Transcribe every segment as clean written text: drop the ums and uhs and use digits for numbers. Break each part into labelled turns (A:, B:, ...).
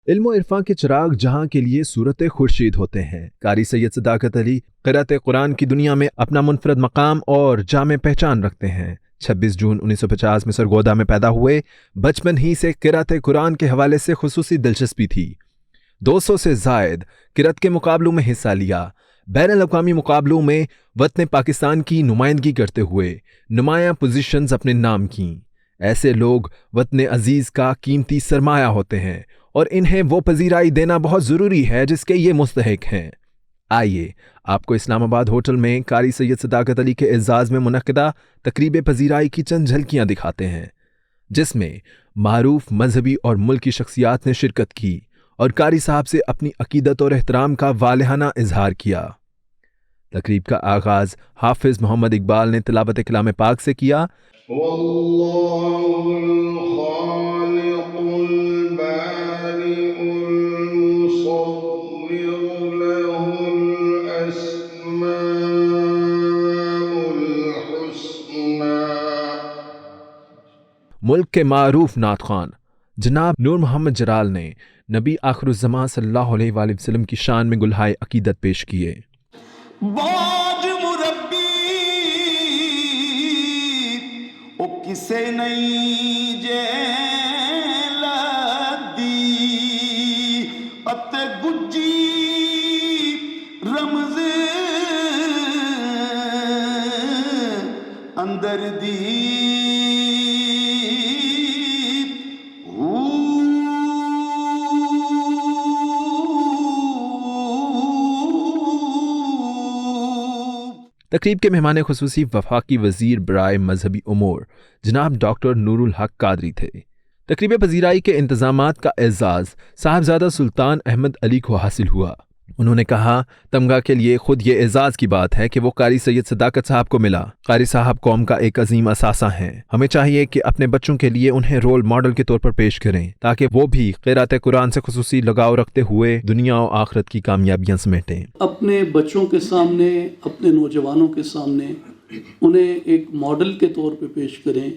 A: علم و عرفان کے چراغ جہاں کے لیے صورت خورشید ہوتے ہیں۔ قاری سید صداقت علی قرأت قرآن کی دنیا میں اپنا منفرد مقام اور جامع پہچان رکھتے ہیں۔ 26 جون 1950 میں سرگودا میں پیدا ہوئے۔ بچپن ہی سے قرأت قرآن کے حوالے سے خصوصی دلچسپی تھی۔ 200 سے زائد قرأت کے مقابلوں میں حصہ لیا۔ بین الاقوامی مقابلوں میں وطن پاکستان کی نمائندگی کرتے ہوئے نمایاں پوزیشنز اپنے نام کیں۔ ایسے لوگ وطن عزیز کا قیمتی سرمایہ ہوتے ہیں اور انہیں وہ پذیرائی دینا بہت ضروری ہے جس کے یہ مستحق ہیں۔ آئیے آپ کو اسلام آباد ہوٹل میں قاری سید صداقت علی کے اعزاز میں منعقدہ تقریب پذیرائی کی چند جھلکیاں دکھاتے ہیں، جس میں معروف مذہبی اور ملکی شخصیات نے شرکت کی اور قاری صاحب سے اپنی عقیدت اور احترام کا والہانہ اظہار کیا۔ تقریب کا آغاز حافظ محمد اقبال نے تلاوت کلام پاک سے کیا۔ ملک کے معروف نعت خوان جناب نور محمد جلال نے نبی آخر الزمان صلی اللہ علیہ وآلہ وسلم کی شان میں گلہائے عقیدت پیش کیے۔
B: باج مربی او کسے نہیں جیل دی ات گجی رمز اندر دی
A: تقریب کے مہمان خصوصی وفاقی وزیر برائے مذہبی امور جناب ڈاکٹر نور الحق قادری تھے۔ تقریب پذیرائی کے انتظامات کا اعزاز صاحبزادہ سلطان احمد علی کو حاصل ہوا۔ انہوں نے کہا، تمغہ کے لیے خود یہ اعزاز کی بات ہے کہ وہ قاری سید صداقت صاحب کو ملا۔ قاری صاحب قوم کا ایک عظیم اثاثہ ہیں۔ ہمیں چاہیے کہ اپنے بچوں کے لیے انہیں رول ماڈل کے طور پر پیش کریں تاکہ وہ بھی قرأت قرآن سے خصوصی لگاؤ رکھتے ہوئے دنیا و آخرت کی کامیابیاں سمیٹیں۔
C: اپنے بچوں کے سامنے، اپنے نوجوانوں کے سامنے انہیں ایک ماڈل کے طور پہ پیش کریں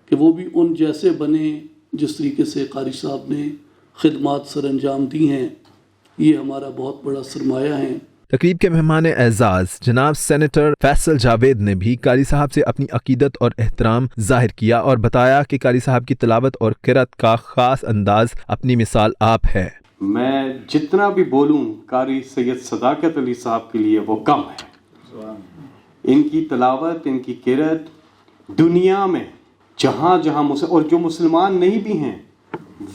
C: کہ وہ بھی ان جیسے بنیں جس طریقے سے قاری صاحب نے خدمات سر انجام دی ہیں۔ یہ ہمارا بہت بڑا سرمایہ ہے۔
A: تقریب کے مہمان اعزاز جناب سینیٹر فیصل جاوید نے بھی قاری صاحب سے اپنی عقیدت اور احترام ظاہر کیا اور بتایا کہ قاری صاحب کی تلاوت اور قرأت کا خاص انداز اپنی مثال آپ ہے۔
D: میں جتنا بھی بولوں قاری سید صداقت علی صاحب کے لیے وہ کم ہے۔ ان کی تلاوت، ان کی قرأت دنیا میں جہاں جہاں اور جو مسلمان نہیں بھی ہیں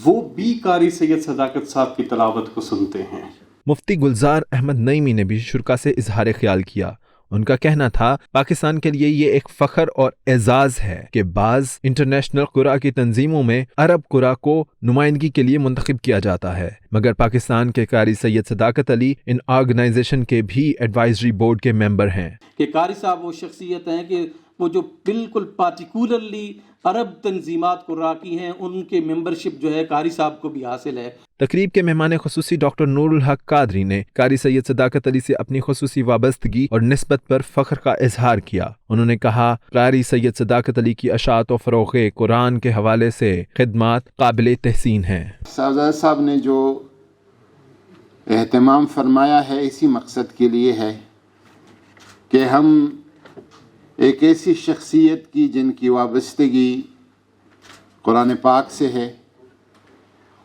D: وہ بھی قاری سید صداقت صاحب کی تلاوت کو سنتے ہیں۔
A: مفتی گلزار احمد نعیمی نے بھی شرکا سے اظہار خیال کیا۔ ان کا کہنا تھا، پاکستان کے لیے یہ ایک فخر اور اعزاز ہے کہ بعض انٹرنیشنل قرآ کی تنظیموں میں عرب قرآ کو نمائندگی کے لیے منتخب کیا جاتا ہے، مگر پاکستان کے قاری سید صداقت علی ان آرگنائزیشن کے بھی ایڈوائزری بورڈ کے ممبر ہیں۔
E: کہ قاری صاحب وہ شخصیت ہیں کہ وہ جو بالکل پارٹیکولرلی عرب تنظیمات قرآ کی ہیں، ان کے ممبرشپ جو ہے قاری صاحب کو بھی حاصل ہے۔
A: تقریب کے مہمان خصوصی ڈاکٹر نور الحق قادری نے قاری سید صداقت علی سے اپنی خصوصی وابستگی اور نسبت پر فخر کا اظہار کیا۔ انہوں نے کہا، قاری سید صداقت علی کی اشاعت و فروغ قرآن کے حوالے سے خدمات قابل تحسین ہیں۔
F: صاحبزادہ صاحب نے جو اہتمام فرمایا ہے اسی مقصد کے لیے ہے کہ ہم ایک ایسی شخصیت کی جن کی وابستگی قرآن پاک سے ہے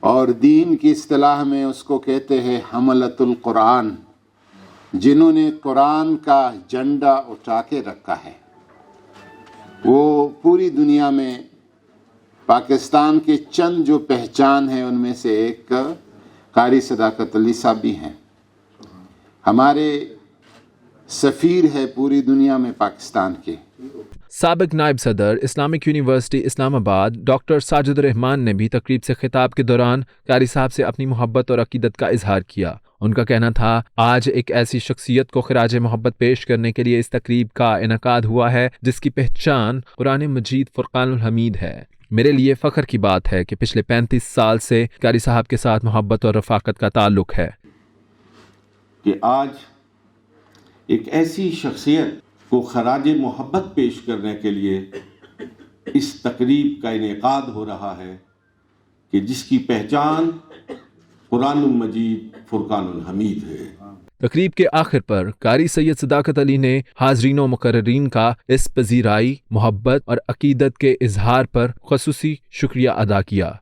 F: اور دین کی اصطلاح میں اس کو کہتے ہیں حملۃ القرآن، جنہوں نے قرآن کا جھنڈا اٹھا کے رکھا ہے، وہ پوری دنیا میں پاکستان کے چند جو پہچان ہیں ان میں سے ایک قاری صداقت علی صاحب بھی ہیں۔ ہمارے سفیر ہے پوری دنیا میں پاکستان کے۔
A: سابق نائب صدر اسلامک یونیورسٹی اسلام آباد ڈاکٹر ساجد الرحمان نے بھی تقریب سے خطاب کے دوران قاری صاحب سے اپنی محبت اور عقیدت کا اظہار کیا۔ ان کا کہنا تھا، آج ایک ایسی شخصیت کو خراج محبت پیش کرنے کے لیے اس تقریب کا انعقاد ہوا ہے جس کی پہچان قرآن مجید فرقان الحمید ہے۔ میرے لیے فخر کی بات ہے کہ پچھلے 35 سال سے قاری صاحب کے ساتھ محبت اور رفاقت کا تعلق ہے۔
B: کہ آج ایک ایسی شخصیت کو خراج محبت پیش کرنے کے لیے اس تقریب کا انعقاد ہو رہا ہے کہ جس کی پہچان قرآن مجید فرقان الحمید ہے۔
A: تقریب کے آخر پر قاری سید صداقت علی نے حاضرین و مقررین کا اس پذیرائی، محبت اور عقیدت کے اظہار پر خصوصی شکریہ ادا کیا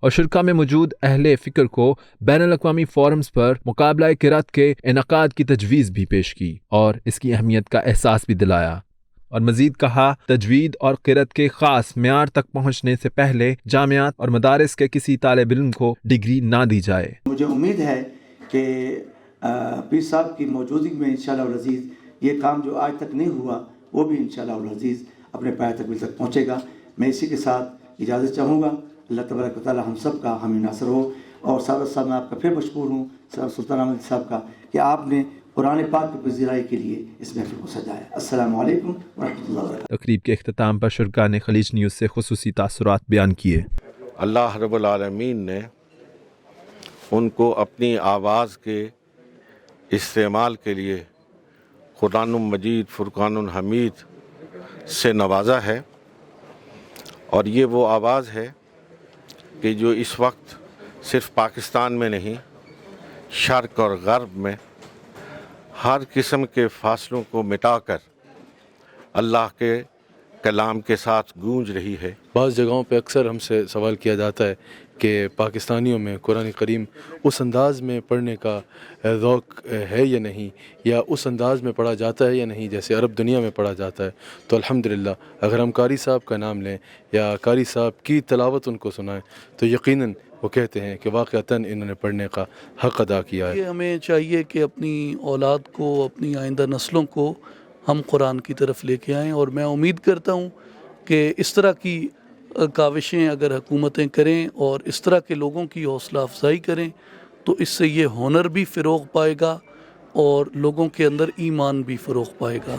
A: اور شرکا میں موجود اہل فکر کو بین الاقوامی فورمز پر مقابلہ قرأت کے انعقاد کی تجویز بھی پیش کی اور اس کی اہمیت کا احساس بھی دلایا، اور مزید کہا تجوید اور قرأت کے خاص معیار تک پہنچنے سے پہلے جامعات اور مدارس کے کسی طالب علم کو ڈگری نہ دی جائے۔
G: مجھے امید ہے کہ پیر صاحب کی موجودگی میں انشاءاللہ العزیز یہ کام جو آج تک نہیں ہوا وہ بھی انشاءاللہ العزیز اپنے پایہ تکمیل تک پہنچے گا۔ میں اسی کے ساتھ اجازت چاہوں گا۔ اللہ تبارک و تعالی ہم سب کا حامی ناصر ہو، اور سعادت صاحب میں آپ کا پھر مشکور ہوں سلطان احمد صاحب کا کہ آپ نے قرآن پاک کی پذیرائی کے لیے اس محفل کو سجایا۔ السلام علیکم ورحمۃ اللہ وبرکاتہ۔
A: تقریب کے اختتام پر شرکا نے خلیج نیوز سے خصوصی تاثرات بیان کیے۔
B: اللہ رب العالمین نے ان کو اپنی آواز کے استعمال کے لیے قرآن مجید فرقان الحمید سے نوازا ہے، اور یہ وہ آواز ہے کہ جو اس وقت صرف پاکستان میں نہیں، شرق اور غرب میں ہر قسم کے فاصلوں کو مٹا کر اللہ کے کلام کے ساتھ گونج رہی ہے۔
H: بعض جگہوں پہ اکثر ہم سے سوال کیا جاتا ہے کہ پاکستانیوں میں قرآن کریم اس انداز میں پڑھنے کا ذوق ہے یا نہیں، یا اس انداز میں پڑھا جاتا ہے یا نہیں جیسے عرب دنیا میں پڑھا جاتا ہے۔ تو الحمدللہ اگر ہم قاری صاحب کا نام لیں یا قاری صاحب کی تلاوت ان کو سنائیں تو یقیناً وہ کہتے ہیں کہ واقعتاً انہوں نے پڑھنے کا حق ادا کیا ہے۔
C: یہ ہمیں چاہیے کہ اپنی اولاد کو، اپنی آئندہ نسلوں کو ہم قرآن کی طرف لے کے آئیں، اور میں امید کرتا ہوں کہ اس طرح کی کاوشیں اگر حکومتیں کریں اور اس طرح کے لوگوں کی حوصلہ افزائی کریں تو اس سے یہ ہنر بھی فروغ پائے گا اور لوگوں کے اندر ایمان بھی فروغ پائے گا۔